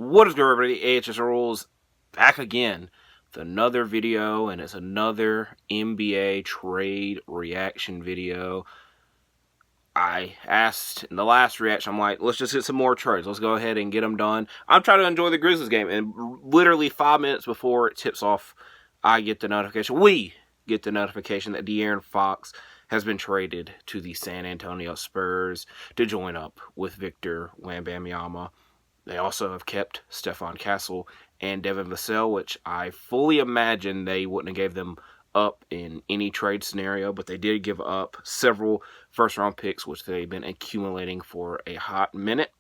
What is good, everybody? AHS Rules back again with another video, and it's another NBA trade reaction video. I asked in the last reaction, I'm like, let's just hit some more trades. Let's go ahead and get them done. I'm trying to enjoy the Grizzlies game, and literally 5 minutes before it tips off, I get the notification. We get the notification that De'Aaron Fox has been traded to the San Antonio Spurs to join up with Victor Wembanyama. They also have kept Stephon Castle and Devin Vassell, which I fully imagine they wouldn't have gave them up in any trade scenario, but they did give up several first-round picks, which they've been accumulating for a hot minute.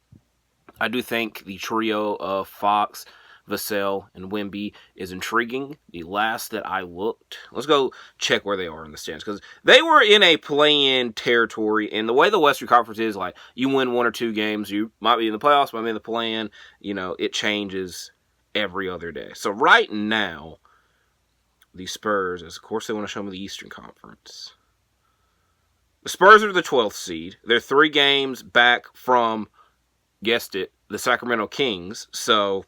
I do think the trio of Fox, Vassell, and Wemby is intriguing. The last that I looked, let's go check where they are in the stands, because they were in a play-in territory, and the way the Western Conference is, like, you win 1 or 2 games, you might be in the playoffs, might be in the play-in, it changes every other day. So right now, the Spurs, as of course they want to show me the Eastern Conference. The Spurs are the 12th seed. They're 3 games back from, guessed it, the Sacramento Kings, so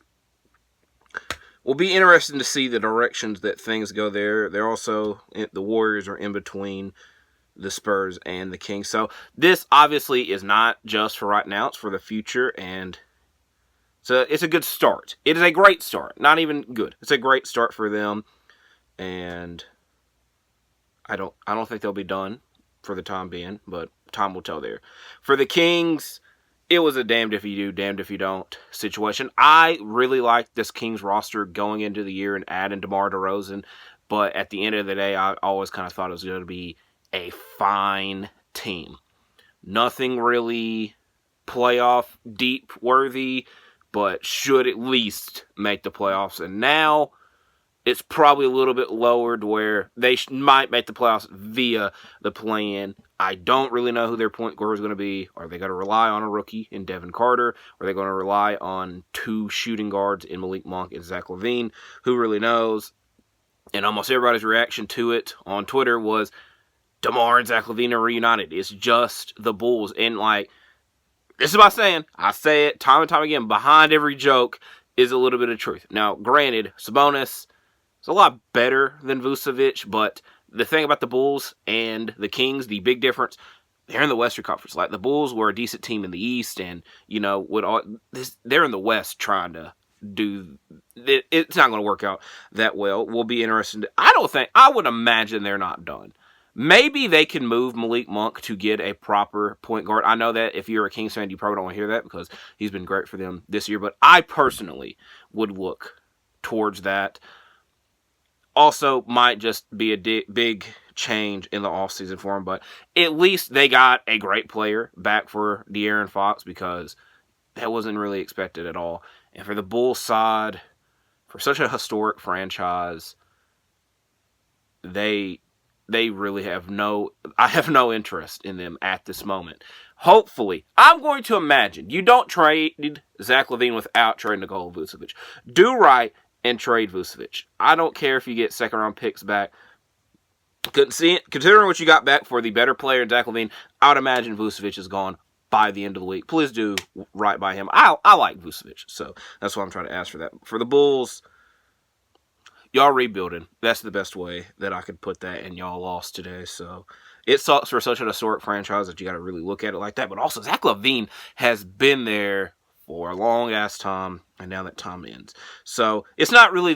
will be interesting to see the directions that things go there. They're also, the Warriors are in between the Spurs and the Kings. So this obviously is not just for right now. It's for the future. And so it's a good start. It is a great start. Not even good. It's a great start for them. And I don't think they'll be done for the time being. But time will tell there. For the Kings, it was a damned if you do, damned if you don't situation. I really liked this Kings roster going into the year and adding DeMar DeRozan, but at the end of the day, I always kind of thought it was going to be a fine team. Nothing really playoff deep worthy, but should at least make the playoffs. And now it's probably a little bit lowered where they might make the playoffs via the play-in. I don't really know who their point guard is going to be. Are they going to rely on a rookie in Devin Carter? Are they going to rely on 2 shooting guards in Malik Monk and Zach LaVine? Who really knows? And almost everybody's reaction to it on Twitter was DeMar and Zach LaVine are reunited. It's just the Bulls. And, this is my saying. I say it time and time again. Behind every joke is a little bit of truth. Now, granted, Sabonis is a lot better than Vucevic, but the thing about the Bulls and the Kings, the big difference, they're in the Western Conference. Like, the Bulls were a decent team in the East, and, they're in the West trying to do, it's not going to work out that well. We'll be interested. I would imagine they're not done. Maybe they can move Malik Monk to get a proper point guard. I know that if you're a Kings fan, you probably don't want to hear that because he's been great for them this year, but I personally would look towards that. Also, might just be a big change in the offseason for him, but at least they got a great player back for De'Aaron Fox because that wasn't really expected at all. And for the Bulls side, for such a historic franchise, they really have I have no interest in them at this moment. Hopefully, I'm going to imagine you don't trade Zach LaVine without trading Nikola Vucevic. Do right and trade Vucevic. I don't care if you get second-round picks back. Considering what you got back for the better player, Zach LaVine, I would imagine Vucevic is gone by the end of the week. Please do right by him. I like Vucevic, so that's why I'm trying to ask for that. For the Bulls, y'all rebuilding. That's the best way that I could put that, and y'all lost today, so it sucks for such an historic franchise that you got to really look at it like that. But also, Zach LaVine has been there for a long-ass time, and now that time ends. So, it's not really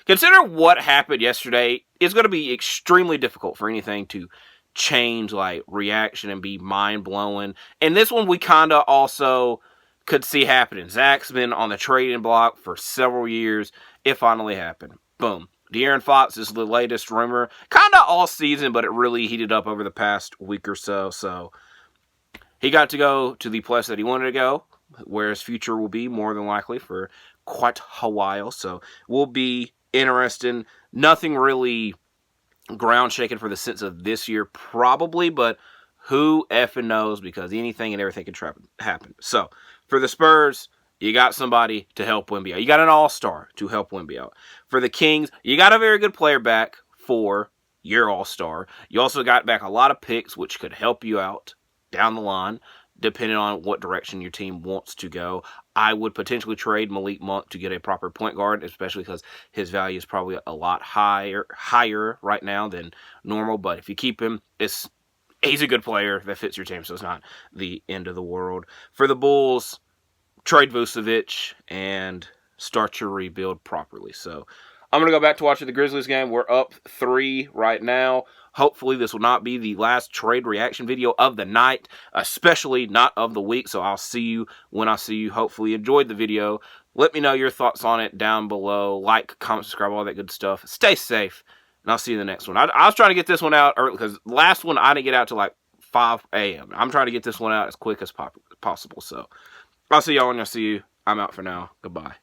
consider what happened yesterday. It's going to be extremely difficult for anything to change, reaction and be mind-blowing. And this one we kind of also could see happening. Zach's been on the trading block for several years. It finally happened. Boom. De'Aaron Fox is the latest rumor. Kind of all season, but it really heated up over the past week or so. So, he got to go to the place that he wanted to go, where his future will be more than likely for quite a while. So, will be interesting. Nothing really ground shaking for the sense of this year, probably, but who effing knows, because anything and everything can happen. So, for the Spurs, you got somebody to help Wemby out. You got an all-star to help Wemby out. For the Kings, you got a very good player back for your all-star. You also got back a lot of picks, which could help you out down the line. depending on what direction your team wants to go. I would potentially trade Malik Monk to get a proper point guard, especially because his value is probably a lot higher right now than normal. But if you keep him, he's a good player that fits your team, so it's not the end of the world. For the Bulls, trade Vucevic and start your rebuild properly. So I'm going to go back to watching the Grizzlies game. We're up 3 right now. Hopefully this will not be the last trade reaction video of the night, especially not of the week. So I'll see you when I see you. Hopefully you enjoyed the video. Let me know your thoughts on it down below. Like, comment, subscribe, all that good stuff. Stay safe, and I'll see you in the next one. I was trying to get this one out early because last one I didn't get out till like 5 a.m. I'm trying to get this one out as quick as possible. So I'll see y'all when I see you. I'm out for now. Goodbye.